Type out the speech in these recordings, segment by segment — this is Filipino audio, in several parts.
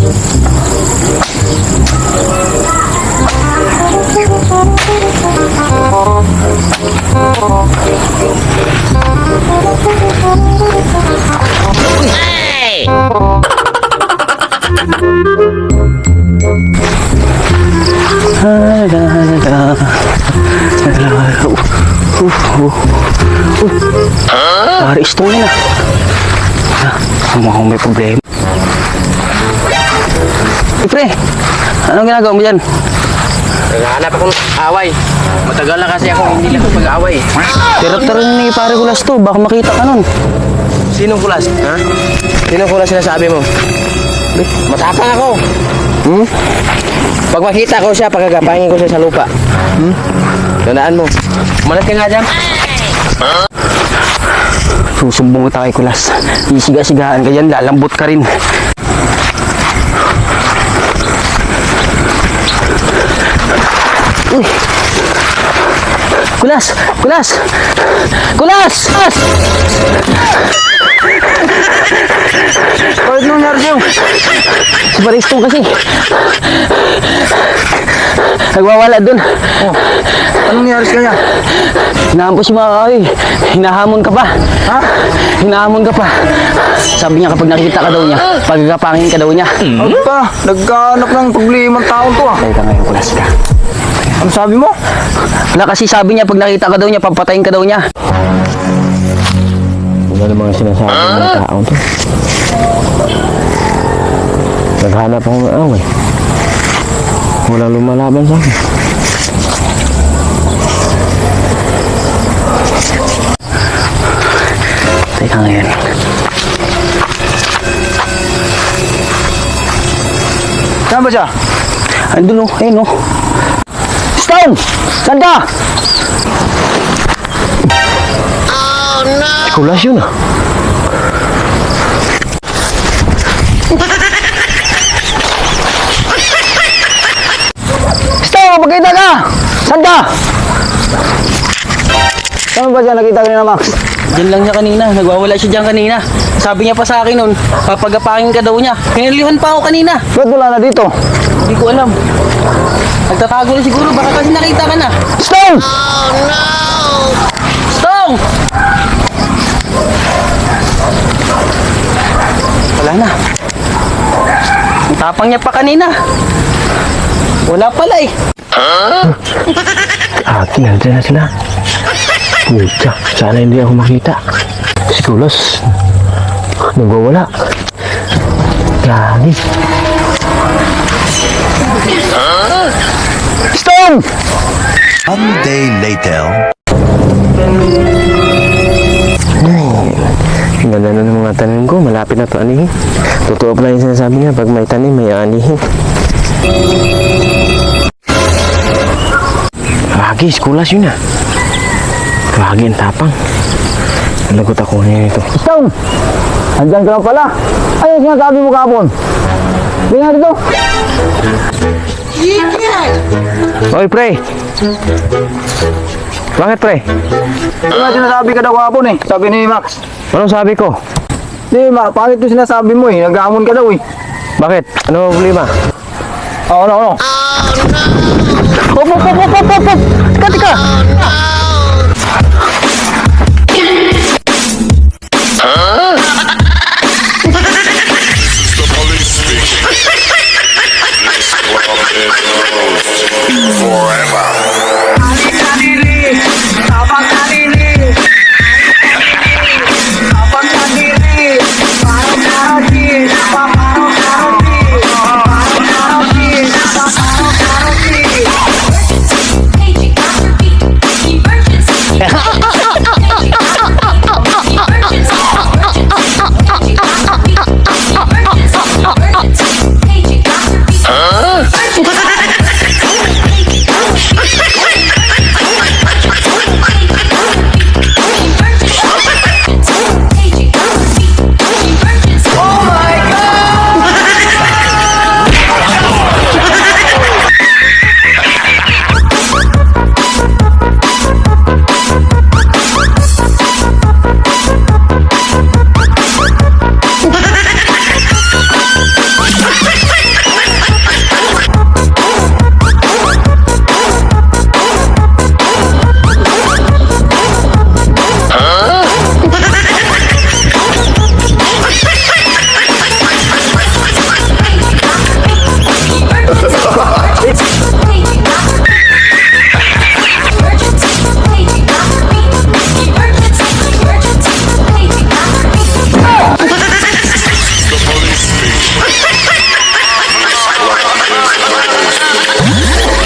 Hey! Paris to yun mukhang may problema. Pre, anong ginagawa mo dyan? Naghahanap ako ng away. Matagal na kasi ako hindi lang pag-away. Tira-tira ni pare Kulas to, baka makita ka nun. Sinong kulas? Ha? Sinong kulas sinasabi mo? Matapang ako. Pag makita ko siya, pagkagapangin ko siya sa lupa. Tandaan mo. Umalat ka nga dyan. Susumbong kita kay Kulas. Isiga-sigahan ka dyan, lalambot ka rin. Uy! Kulas! Kulas! Kulas! Kulas! Bakit nangyari sa'yo? Si Baristong kasi. Nagwawala dun. Oh, anong nangyari sa kanya? Hinahamon si Makaoy. Hinahamon ka pa. Ha? Hinahamon ka pa. Sabi niya kapag nakita ka daw niya, pagkakapangin ka daw niya. Ano pa? Nagkahanap ng problema ng taon to ah. Kaya ka ngayon, Kulas ka. Ano sabi mo? Wala kasi sabi niya pag nakita ka daw niya, papatayin ka daw niya. Ano mga sinasabi ng taong to? Naghanap ako ng away. Walang lumalaban sa akin. Teka ngayon. Saan ba siya? Andun o, ayun o. Stone! Saan ka? Kulas yun ah. Stone, magkita ka! Saan ka? Saan ba siya nakita kanina, Max? Diyan lang niya kanina, nagwawala siya dyan kanina. Sabi niya pa sa akin nun, papagapangin ka daw niya. Pinalihan pa ako kanina. Ba't wala na dito? Hindi ko alam. Nagtatago na siguro, baka kasi nakita ka na. Stone! Stone! Wala na. Ang tapang niya pa kanina. Wala pala eh. Ate, nandiyan na sila. Pucha, sana hindi ako makita. Si Kulas, nagwawala. Gagi. Stone! One day later. Ang ganda na ng mga tanim ko, malapit na ito anihin. Totoo pala yung sinasabi niya, pag may tanim, may anihin. Gagi, si Kulas yun ah. Gagi, ang tapang. Nalagot ako niya ito. Stone! Andyan ka lang pala. Ayun sinasabi mo kahapon. Hindi nga dito. Oy, pre! Bakit, pre? Ano nga sinasabi ka daw kahapon eh. Sabi ni Max. Anong sabi ko? Di, pangit yung sinasabi mo eh. Naghamon ka daw eh. Bakit? Ano ang problema? Ano? Hop! Tika! Hey, you got the beat.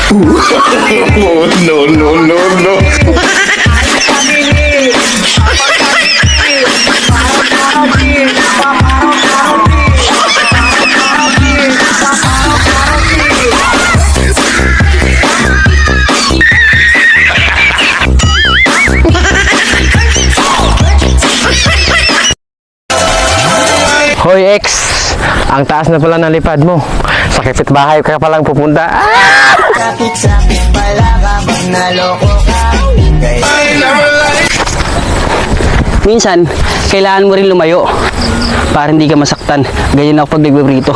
Hoy ex, ang taas na pala ng lipad mo. Sa kapitbahay ka palang pupunta. Ah! Sakit-sakit pala kapag naloko ka. Minsan, kailangan mo rin lumayo para hindi ka masaktan. Ganyan ako pag nagbabrito.